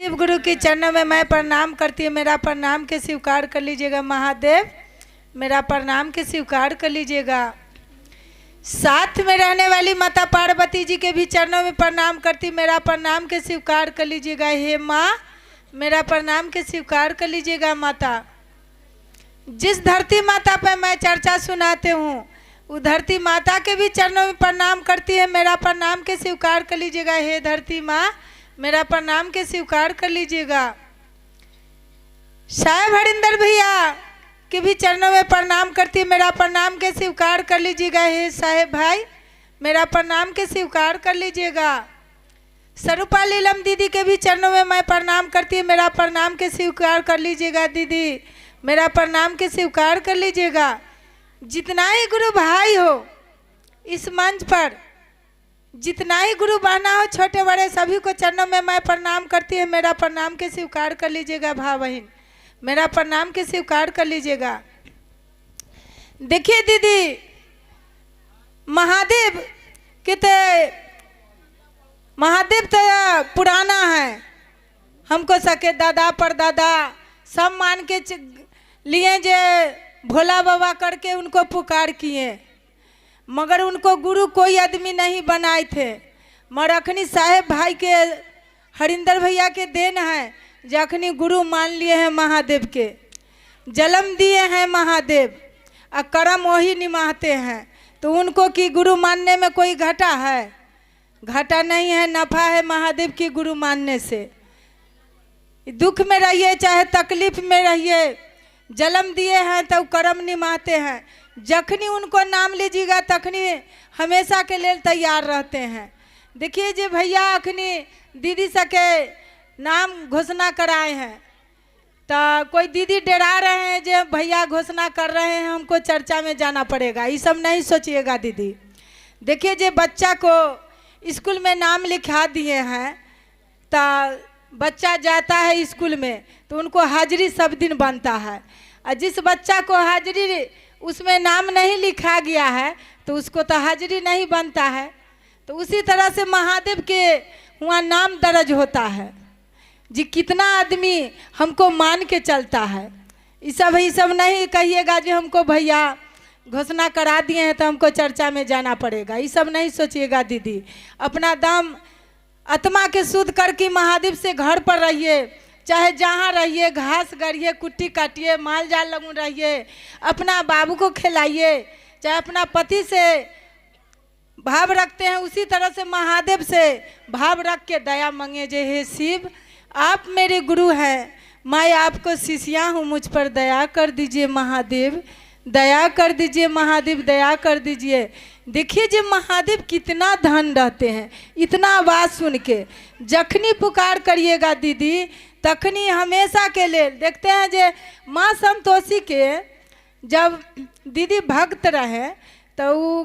शिव गुरु के चरणों में मैं प्रणाम करती हूँ। मेरा प्रणाम के स्वीकार कर लीजिएगा महादेव, मेरा प्रणाम के स्वीकार कर लीजिएगा। साथ में रहने वाली माता पार्वती जी के भी चरणों में प्रणाम करती, मेरा प्रणाम के स्वीकार कर लीजिएगा। हे माँ, मेरा प्रणाम के स्वीकार कर लीजिएगा। माता, जिस धरती माता पर मैं चर्चा सुनाते हूँ वो धरती माता के भी चरणों में प्रणाम करती है, मेरा प्रणाम के स्वीकार कर लीजिएगा। हे धरती माँ, मेरा प्रणाम के स्वीकार कर लीजिएगा। साहेब हरिंदर भैया के भी चरणों में प्रणाम करती है, मेरा प्रणाम के स्वीकार कर लीजिएगा। हे साहेब भाई, मेरा प्रणाम के स्वीकार कर लीजिएगा। स्वरूपा लीलम दीदी के भी चरणों में मैं प्रणाम करती है, मेरा प्रणाम के स्वीकार कर लीजिएगा। दीदी, मेरा प्रणाम के स्वीकार कर लीजिएगा। जितना ही गुरु भाई हो इस मंच पर, जितना ही गुरु बहना हो, छोटे बड़े सभी को चरणों में मैं प्रणाम करती है, मेरा प्रणाम के स्वीकार कर लीजिएगा। भाई बहन, मेरा प्रणाम के स्वीकार कर लीजिएगा। देखिए दीदी, महादेव तो पुराना है, हमको सके दादा परदादा सब मान के लिए जे भोला बाबा करके उनको पुकार किए, मगर उनको गुरु कोई आदमी नहीं बनाए थे। मरखनी साहेब भाई के हरिंदर भैया के देन है जखनी गुरु मान लिए हैं महादेव के, जन्म दिए हैं महादेव और कर्म वही निभाते हैं, तो उनको की गुरु मानने में कोई घाटा है? घाटा नहीं है, नफा है महादेव की गुरु मानने से। दुख में रहिए चाहे तकलीफ में रहिए, जन्म दिए हैं तो कर्म निभाते हैं। जखनी उनको नाम लीजिएगा तखनी हमेशा के लिए तैयार रहते हैं। देखिए जी भैया, अखनी दीदी सके नाम घोषणा कराए हैं, तो कोई दीदी डरा रहे हैं जो भैया घोषणा कर रहे हैं हमको चर्चा में जाना पड़ेगा, ये सब नहीं सोचिएगा दीदी। देखिए जो बच्चा को स्कूल में नाम लिखा दिए हैं, तो बच्चा जाता है स्कूल में तो उनको हाजिरी सब दिन बनता है, और जिस बच्चा को हाजिरी उसमें नाम नहीं लिखा गया है तो उसको तो हाजिरी नहीं बनता है। तो उसी तरह से महादेव के वहाँ नाम दर्ज होता है जी, कितना आदमी हमको मान के चलता है। ये सब नहीं कहिएगा जो हमको भैया घोषणा करा दिए हैं तो हमको चर्चा में जाना पड़ेगा, ये सब नहीं सोचिएगा दीदी। अपना दाम आत्मा के शुद्ध करके महादेव से घर पर रहिए, चाहे जहाँ रहिए, घास गड़िए, कुट्टी काटिए, माल जाल लगून रहिए, अपना बाबू को खिलाइए, चाहे अपना पति से भाव रखते हैं उसी तरह से महादेव से भाव रख के दया मांगे। जे हे शिव, आप मेरे गुरु हैं, मैं आपको शिष्या हूँ, मुझ पर दया कर दीजिए महादेव, दया कर दीजिए महादेव, दया कर दीजिए। देखिए जी महादेव कितना धन रहते हैं, इतना आवाज़ सुन के जखनी पुकार करिएगा दीदी तखनी हमेशा के लिए। देखते हैं जे माँ संतोषी के जब दीदी भक्त रहे तो वो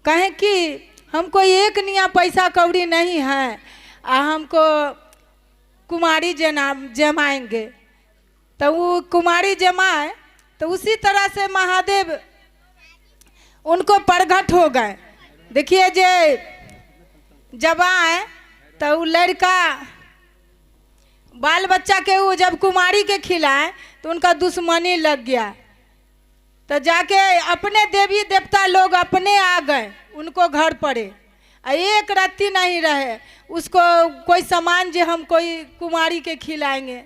कहें कि हमको एक निया पैसा कौड़ी नहीं है, हमको कुमारी जमाएंगे, तो वो कुमारी जमाए, तो उसी तरह से महादेव उनको प्रगट हो गए। देखिए जे जब आए तो वो लड़का बाल बच्चा के वो जब कुमारी के खिलाए तो उनका दुश्मनी लग गया, तो जाके अपने देवी देवता लोग अपने आ गए उनको घर पड़े, एक रत्ती नहीं रहे उसको कोई सामान जो हम कोई कुमारी के खिलाएंगे,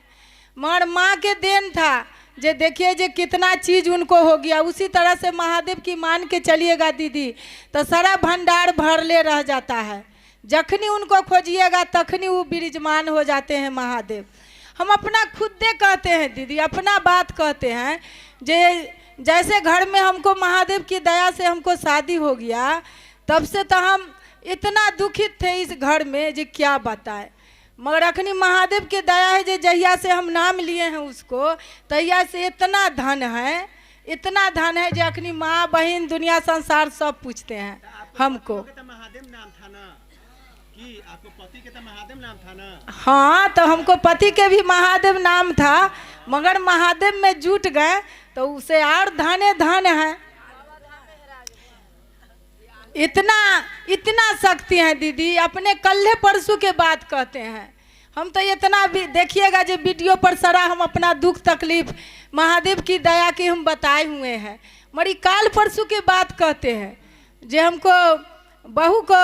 मगर माँ के देन था। जे देखिए जे कितना चीज़ उनको हो गया। उसी तरह से महादेव की मान के चलिएगा दीदी तो सारा भंडार भरले रह जाता है, जखनी उनको खोजिएगा तखनी वो विराजमान हो जाते हैं महादेव। हम अपना खुद दे कहते हैं दीदी, अपना बात कहते हैं, जैसे घर में हमको महादेव की दया से हमको शादी हो गया, तब से तो हम इतना दुखित थे इस घर में जो क्या बताए, मगर अखनी महादेव के दया है जो जहिया से हम नाम लिए हैं उसको, तहिया से इतना धन है, इतना धन है जो अखनी माँ बहन दुनिया संसार सब पूछते हैं हमको। महादेव नाम था ना कि आपको पति के तो महादेव नाम था ना? हाँ, तो हमको पति के भी महादेव नाम था, मगर महादेव में जुट गए तो उसे और धन है। इतना शक्ति है दीदी, अपने कल्हे परसों के बात कहते हैं। हम तो इतना भी देखिएगा जो वीडियो पर सारा हम अपना दुख तकलीफ महादेव की दया की हम बताए हुए हैं। मरी काल परसों की बात कहते हैं जो हमको बहू को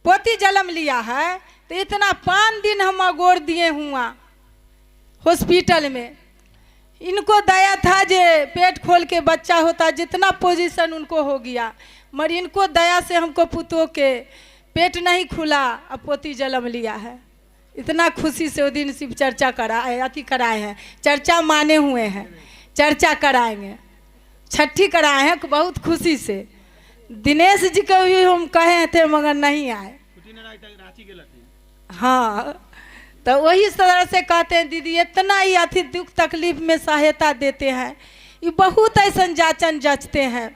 पोती जन्म लिया है तो इतना 5 दिन हम अगोर दिए हुआ हॉस्पिटल में। इनको दया था जे पेट खोल के बच्चा होता, जितना पोजीशन उनको हो गया, मगर इनको दया से हमको पुतों के पेट नहीं खुला अब पोती जन्म लिया है। इतना खुशी से वो दिन शिव चर्चा कराए अति कराए हैं, चर्चा माने हुए हैं, चर्चा कराएंगे, छठी कराए हैं बहुत खुशी से। दिनेश जी को भी हम कहे थे मगर नहीं आए। हाँ, तो वही तरह से कहते हैं दीदी इतना ही अति दुख तकलीफ में सहायता देते हैं। ये बहुत ऐसा जाचन जचते हैं,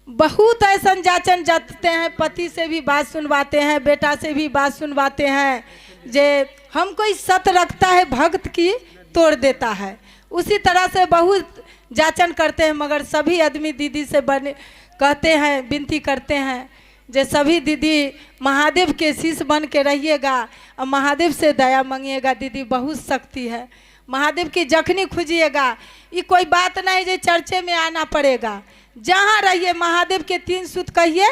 बहुत ऐसा जाचन जचते हैं। पति से भी बात सुनवाते हैं, बेटा से भी बात सुनवाते हैं। जे हमको इस सत रखता है भक्त की तोड़ देता है, उसी तरह से बहुत जाचन करते हैं। मगर सभी आदमी दीदी से बने कहते हैं, विनती करते हैं जे सभी दीदी महादेव के शिष्य बन के रहिएगा और महादेव से दया मांगिएगा। दीदी बहुत शक्ति है, महादेव की जखनी खोजिएगा। ये कोई बात नहीं जे चर्चे में आना पड़ेगा, जहाँ रहिए महादेव के 3 सूत कहिए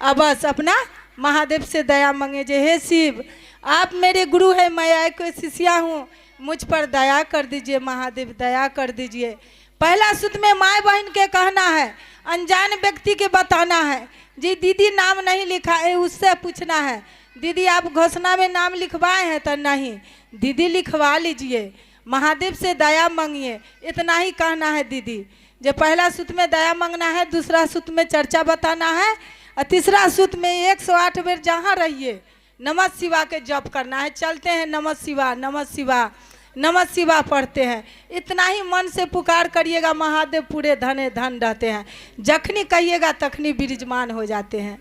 और बस अपना महादेव से दया मांगे जे हे शिव आप मेरे गुरु हैं, मैं एक शिष्या हूँ, मुझ पर दया कर दीजिए महादेव, दया कर दीजिए। पहला सूत में माँ बहन के कहना है, अनजान व्यक्ति के बताना है जी दीदी नाम नहीं लिखा है उससे पूछना है दीदी आप घोषणा में नाम लिखवाए हैं तो नहीं, दीदी लिखवा लीजिए, महादेव से दया मांगिए, इतना ही कहना है दीदी। जो पहला सूत में दया मांगना है, दूसरा सूत में चर्चा बताना है और तीसरा सूत में 108 बेर जहाँ रहिए नमः शिवा के जप करना है। चलते हैं नमः शिवा नमः शिवा नमः शिवा पढ़ते हैं, इतना ही मन से पुकार करिएगा, महादेव पूरे धने धन रहते हैं। जखनी कहिएगा तखनी विराजमान हो जाते हैं।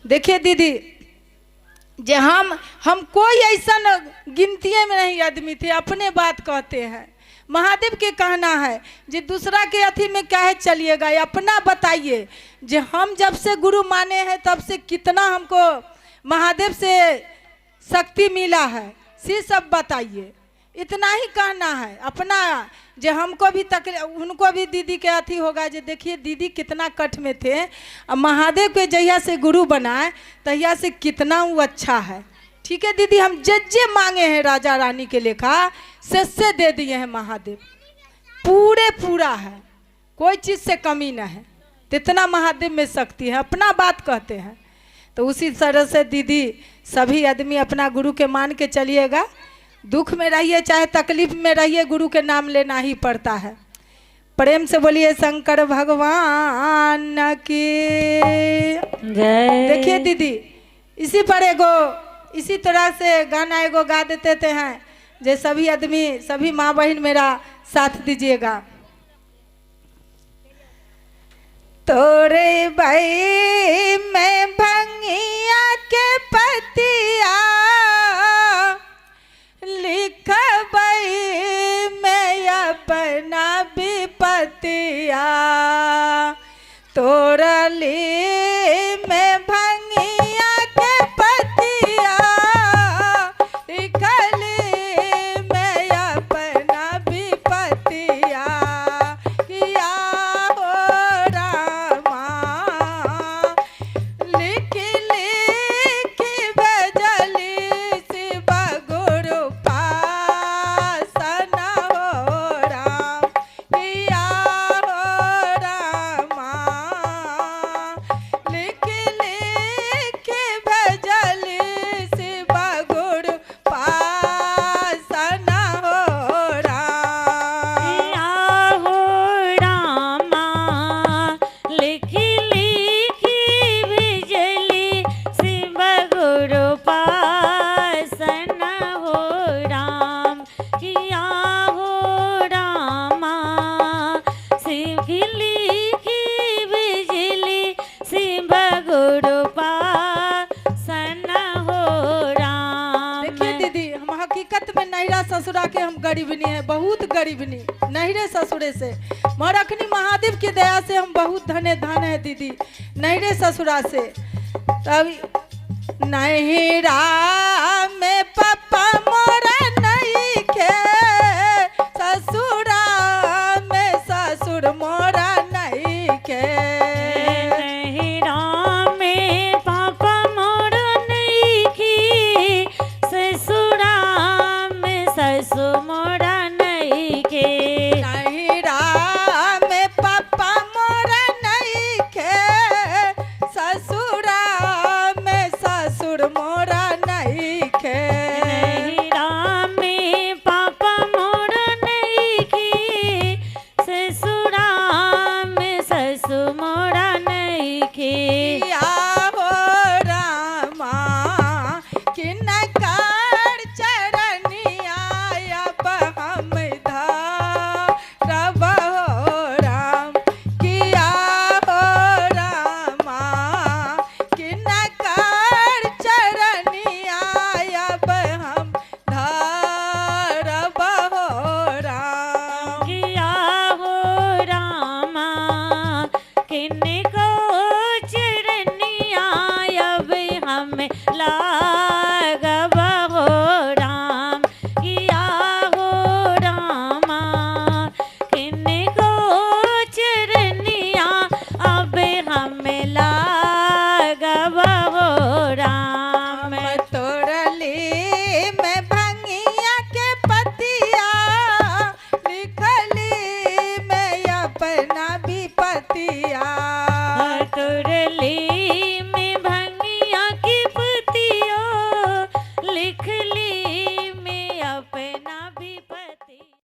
देखिए दीदी जे हम कोई ऐसा गिनती में नहीं आदमी थे, अपने बात कहते हैं। महादेव के कहना है जे दूसरा के अथी में क्या है चलिएगा, अपना बताइए जे हम जब से गुरु माने हैं तब से कितना हमको महादेव से शक्ति मिला है, सी सब बताइए, इतना ही कहना है अपना। जो हमको भी उनको भी दीदी के अथी होगा जो देखिए दीदी कितना कठ में थे, अब महादेव के जहिया से गुरु बनाए तहिया से कितना वो अच्छा है। ठीक है दीदी, हम जे मांगे हैं राजा रानी के लेखा से दे दिए हैं महादेव, पूरा है, कोई चीज़ से कमी न है, इतना महादेव में शक्ति है, अपना बात कहते हैं। तो उसी तरह से दीदी सभी आदमी अपना गुरु के मान के चलिएगा, दुख में रहिए चाहे तकलीफ में रहिए, गुरु के नाम लेना ही पड़ता है। प्रेम से बोलिए शंकर भगवान की जय। देखिए दीदी इसी पर इसी तरह से गाना एगो गा देते हैं, जे सभी आदमी सभी माँ बहन मेरा साथ दीजिएगा। तोरे भाई मैं भंगिया के पतिया लिखबई मैं अपना विपतिया, तोरा ली मैं भंगिया के पतिया लिखली मैं अपना विपतिया, किया हो रामा लिख लिख भेजली शिव गुरु पासन हो राम, किया हो रामा लिख लिख भेजली शिव गुरु पासन हो राम, किया हो रामा लिख लिख भेजली शिव गुरु पासन हो राम, किया हो रामा लिख लिख भेजली शिव गुरु पासन हो राम। देखिए दीदी हम हकीकत में नैरा ससुरा के हम गरीबनी है, बहुत गरीबनी नैरे ससुरे से, मगर अखनी महादेव की दया से हम बहुत धने धन है दीदी नैरे ससुरा से। तब नहीं राम में पापा मोरा नहीं खे, ससुरा में ससुर मोरा नहीं खे। नहीं राम में पापा मोर नहीं की, ससुरा में ससुर मोरा नहीं के। नहीं राम में पापा मोरा नहीं खे, ससुरा में ससुर मोरा नहीं खे। नहीं राम में पापा मोर नहीं की, ससुरा में ससुर मोरा नहीं के। किया हो रामा किनकर चरनिया अब हम धरब हो राम। किया हो रामा किनकर चरनिया अब हम धरब हो राम। किया हो रामा किनको चरनिया अब हम लागब हो राम। किया हो रामा किनको चरनिया अब हम लागब हो राम। हम तोरली में भंगिया के पतिया, लिखली में अपना